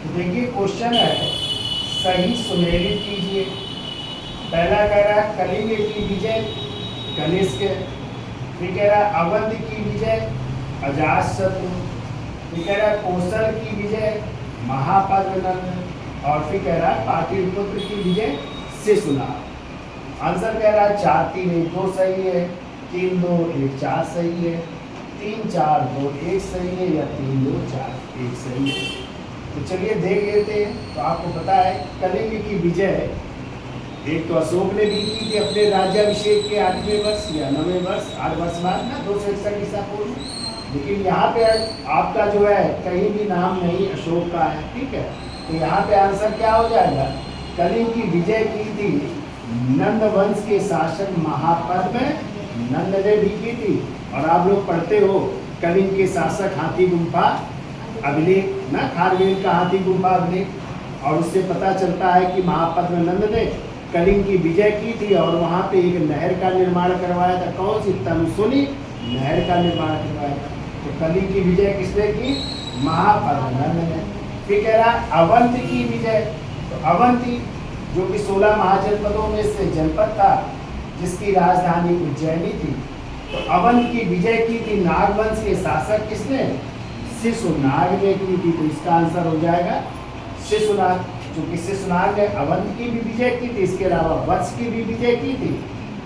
देखिए क्वेश्चन है, सही सुमेलित कीजिए। पहला कह रहा है कलिंग की विजय कनिष्क, फिर कह रहा है अवध की विजय अजातशत्रु, फिर कह रहा है कौशल की विजय महापद्मनंद, और फिर कह रहा है पाटलिपुत्र की विजय शिशुनाग। आंसर कह रहा है 4 3 1 2 सही है, 3 2 1 4 सही है, 3 4 2 1 सही है, या 3 2 4 1 सही है। तो चलिए देख लेते हैं। तो आपको पता है कलिंग की विजय एक तो अशोक ने भी की थी अपने राज्याभिषेक के 8वें वर्ष या 9वें वर्ष, 8 वर्ष बाद ना 261 ईसा पूर्व। लेकिन यहाँ पे आपका जो है कहीं भी नाम नहीं अशोक का है, ठीक है। तो यहाँ पे आंसर क्या हो जाएगा, कलिंग की विजय की थी नंद वंश के शासक महापद्म नंद ने भी की थी। और आप लोग पढ़ते हो कलिंग के शासक हाथी गुम्फा अभिलेख ना, खारवेल का हाथी गुम्फा अभिलेख, और उससे पता चलता है कि महापद्म नंद ने कलिंग की विजय की थी और वहाँ पे एक नहर का निर्माण करवाया था। कौन सी, तनुसुली नहर का निर्माण करवाया था। तो कलिंग की विजय किसने की, महापद्म नंद ने। फिर कह रहा अवंत की विजय, तो अवंती जो कि 16 महाजनपदों में से जनपद था जिसकी राजधानी उज्जैनी थी। तो अवंत की विजय की थी नागवंश के शासक किसने, शिशुनाग ने की थी। तो इसका आंसर हो जाएगा शिशुनाग, क्योंकि शिशुनाग ने अवंत की भी विजय की थी, इसके अलावा वत्स की भी विजय की थी।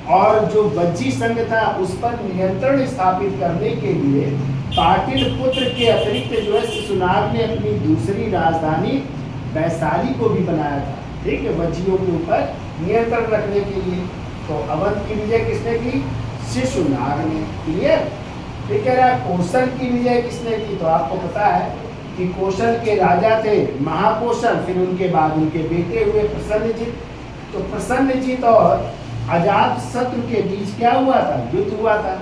और जो वज्जी संघ था उस पर नियंत्रण स्थापित करने के लिए पाटलिपुत्र के अतिरिक्त जो है शिशुनाग ने अपनी दूसरी राजधानी वैशाली को भी बनाया था, ठीक है, वज्जियों के ऊपर नियंत्रण रखने के लिए। तो अवंत की विजय किसने की, शिशुनाग ने। क्लियर। फिर कह रहा है कौशल की विजय किसने की, तो आपको पता है कि कौशल के राजा थे महाकौशल, फिर उनके बाद उनके बेटे हुए प्रसन्नजित। तो प्रसन्नजित और अजातशत्रु के बीच क्या हुआ था, युद्ध हुआ था,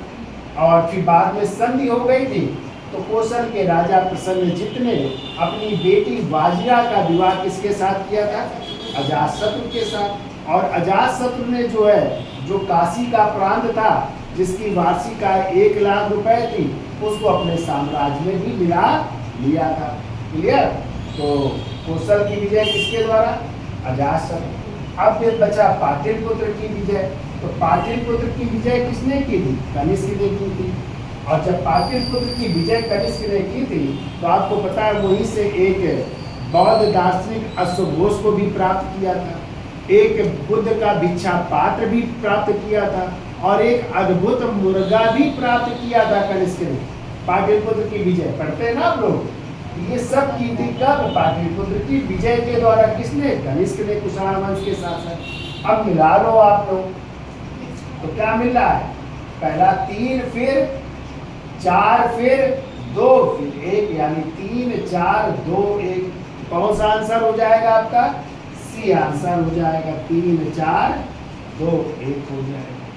और फिर बाद में संधि हो गई थी। तो कौशल के राजा प्रसन्नजित ने अपनी बेटी वाजिरा का विवाह किसके साथ किया था, अजातशत्रु के साथ। और अजातशत्रु ने जो है, जो काशी का प्रांत था जिसकी वार्षिक आय 1 लाख रुपए थी, उसको अपने साम्राज्य में भी मिला लिया था। क्लियर। तो कौशल की विजय किसके द्वारा, अजातशत्रु। अब फिर बचा पाटलिपुत्र की विजय। तो पाटलिपुत्र की विजय किसने की थी, कनिष्क ने की थी। और जब पाटलिपुत्र की विजय कनिष्क ने की थी तो आपको पता है वहीं से एक बौद्ध दार्शनिक अश्वघोष को भी प्राप्त किया था, एक बुद्ध का भिक्षा पात्र भी प्राप्त किया था, और एक अद्भुत मुर्गा भी प्राप्त किया था कनिष्क ने। पाटलिपुत्र की विजय पढ़ते हैं ना आप लोग, ये सब की थी कब, पाटलिपुत्र की विजय के द्वारा। किसने, कनिष्क ने, कुषाण वंश के शासक। अब मिला लो आप लोग, तो क्या मिल रहा है, पहला 3 फिर 4 फिर 2 फिर 1, यानी 3 4 2 1। कौन सा आंसर हो जाएगा आपका, सी आंसर हो जाएगा, 3 4 2 1 हो जाएगा।